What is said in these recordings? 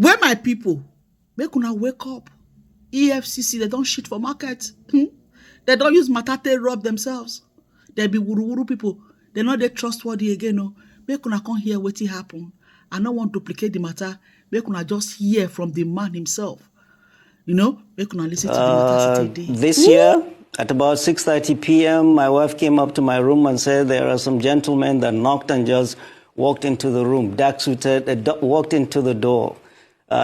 Where my people, make una wake up. EFCC, they don't shit for market. They don't use matate rub themselves. They be wuru people. They're not that trustworthy again. No. Make una come hear what happen. I don't want to duplicate the matter. Make una just hear from the man himself. You know, make una listen to the matter today. This year, at about 6:30 p.m., my wife came up to my room and said there are some gentlemen that knocked and just walked into the room, dark-suited, walked into the door.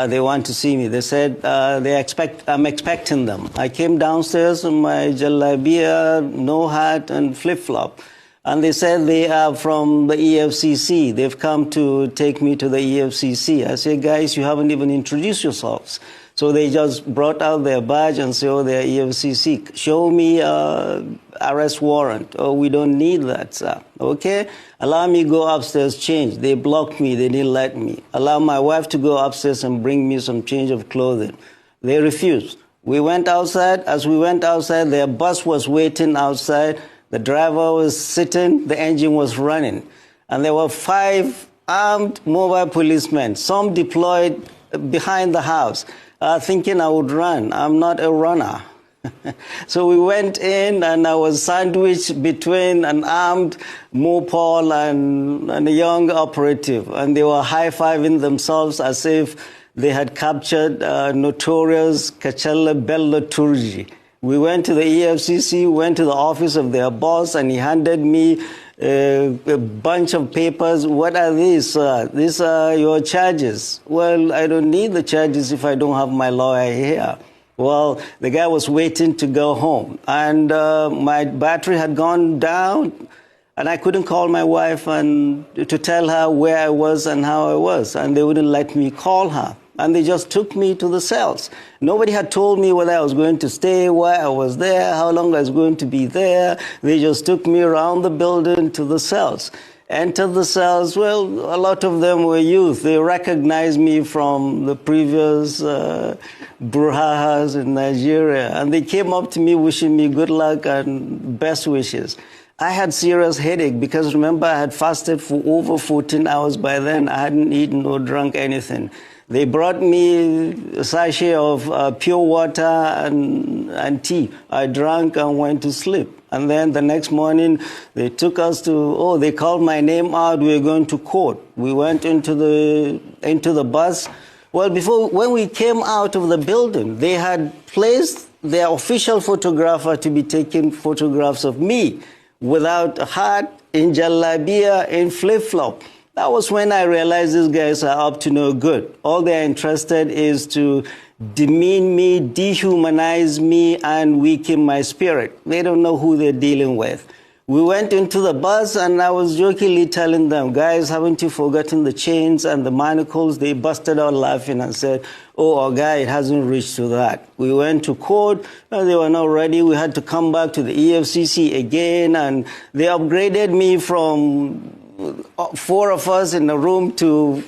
They want to see me. They said I'm expecting them. I came downstairs in my jalabia, no hat, and flip-flop. And they said they are from the EFCC. They've come to take me to the EFCC. I said, guys, you haven't even introduced yourselves. So they just brought out their badge and said, oh, they're EFCC. Show me arrest warrant. Oh, we don't need that, sir. Okay? Allow me to go upstairs, change. They blocked me. They didn't let me. Allow my wife to go upstairs and bring me some change of clothing. They refused. We went outside. As we went outside, their bus was waiting outside. The driver was sitting. The engine was running. And there were 5 armed mobile policemen, some deployed behind the house. Thinking I would run. I'm not a runner. So we went in, and I was sandwiched between an armed mopol and a young operative. And they were high-fiving themselves as if they had captured notorious Kachella Bello Turji. We went to the EFCC, went to the office of their boss, and he handed me a bunch of papers. What are these? These are your charges. Well, I don't need the charges if I don't have my lawyer here. Well, the guy was waiting to go home, and my battery had gone down, and I couldn't call my wife and to tell her where I was and how I was, and they wouldn't let me call her. And they just took me to the cells. Nobody had told me whether I was going to stay, why I was there, how long I was going to be there. They just took me around the building to the cells. Entered the cells. Well, a lot of them were youth. They recognized me from the previous brouhahas in Nigeria. And they came up to me wishing me good luck and best wishes. I had serious headache because, remember, I had fasted for over 14 hours by then. I hadn't eaten or drunk anything. They brought me a sachet of pure water and tea. I drank and went to sleep. And then the next morning, they took us to, they called my name out. We were going to court. We went into the bus. Well, when we came out of the building, they had placed their official photographer to be taking photographs of me without a hat, in jalabia, in flip-flop. That was when I realized these guys are up to no good. All they're interested is to demean me, dehumanize me, and weaken my spirit. They don't know who they're dealing with. We went into the bus, and I was jokingly telling them, guys, haven't you forgotten the chains and the manacles? They busted out laughing and said, oh, our guy, it hasn't reached to that. We went to court. They were not ready. We had to come back to the EFCC again, and they upgraded me from 4 of us in a room to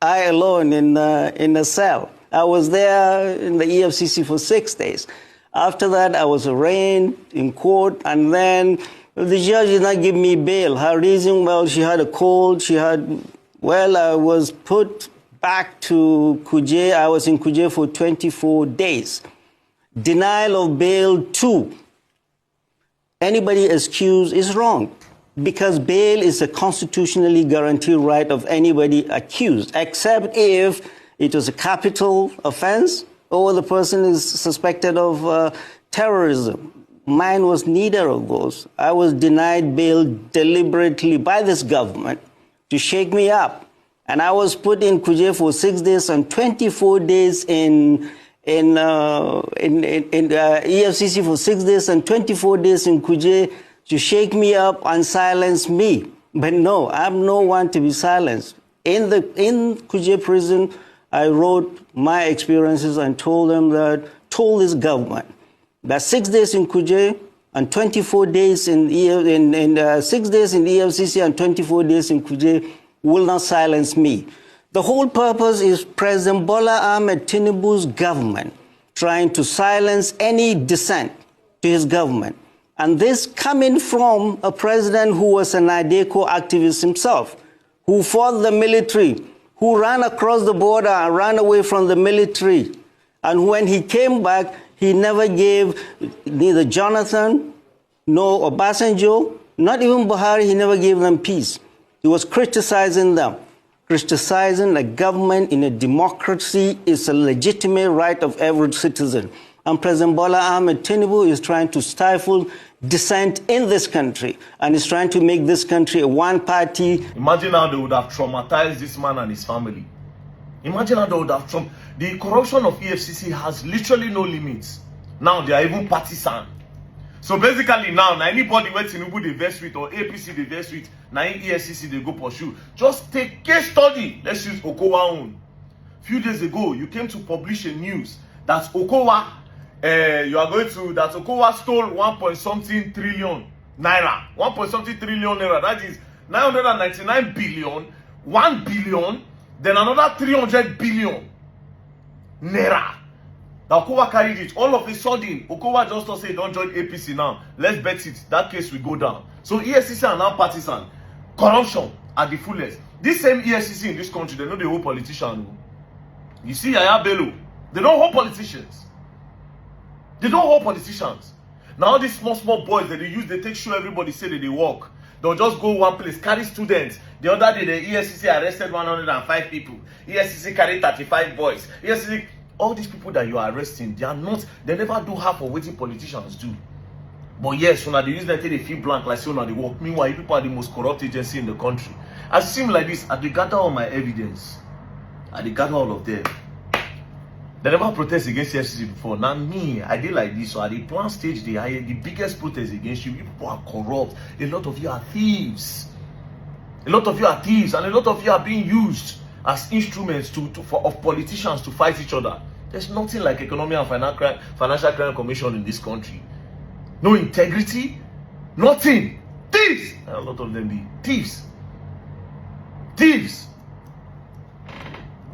I alone in a cell. I was there in the EFCC for 6 days. After that, I was arraigned in court, and then the judge did not give me bail. Her reason, well, she had a cold. I was put back to Kuje. I was in Kuje for 24 days. Denial of bail 2. Anybody excused is wrong, because bail is a constitutionally guaranteed right of anybody accused, except if it was a capital offense or the person is suspected of terrorism. Mine was neither of those. I was denied bail deliberately by this government to shake me up. And I was put in Kuje for 6 days and 24 days in EFCC for 6 days and 24 days in Kuje to shake me up and silence me. But no, I'm no one to be silenced. In Kuje prison, I wrote my experiences and told this government that 6 days in Kuje and 24 days 6 days in EFCC and 24 days in Kuje will not silence me. The whole purpose is President Bola Ahmed Tinubu's government trying to silence any dissent to his government. And this coming from a president who was an Adeko activist himself, who fought the military, who ran across the border and ran away from the military. And when he came back, he never gave neither Jonathan nor Obasanjo, not even Buhari, he never gave them peace. He was criticizing them. Criticizing a government in a democracy is a legitimate right of every citizen. And President Bola Ahmed Tinubu is trying to stifle dissent in this country and is trying to make this country a one-party. Imagine how they would have traumatized this man and his family. Imagine how they would have the corruption of EFCC has literally no limits. Now they are even partisan. So basically now anybody where Tinubu they vex with or APC they vex with, now EFCC they go pursue. Just take case study. Let's use Okowa own. Few days ago, you came to publish a news that Okowa that Okowa stole 1.something trillion naira. 1.something trillion naira. That is 999 billion, 1 billion, then another 300 billion naira. Now Okowa carried it. All of a sudden, Okowa just say, don't join APC now. Let's bet it. That case will go down. So EFCC are now partisan. Corruption at the fullest. This same EFCC in this country, they know the whole politician. You see Yaya Bello, they don't hold politicians. They don't hold politicians. Now these small boys that they use, they take show everybody say that they work. They'll just go one place, carry students. The other day, the EFCC arrested 105 people. EFCC carried 35 boys. EFCC, all these people that you are arresting, they never do half of what politicians do. But yes, when they use that, they feel blank like so now they work. Meanwhile, you people are the most corrupt agency in the country. As it seems like this, I dey gather all my evidence. I dey gather all of them. They never protest against EFCC before. Now me, I did like this. So at the plan stage, the biggest protest against you. People are corrupt. A lot of you are thieves. A lot of you are thieves, and a lot of you are being used as instruments of politicians to fight each other. There's nothing like Economic and Financial Crime Commission in this country. No integrity, nothing. Thieves. And a lot of them be thieves. Thieves.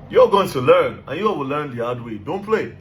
You're going to learn, and you will learn the hard way. Don't play.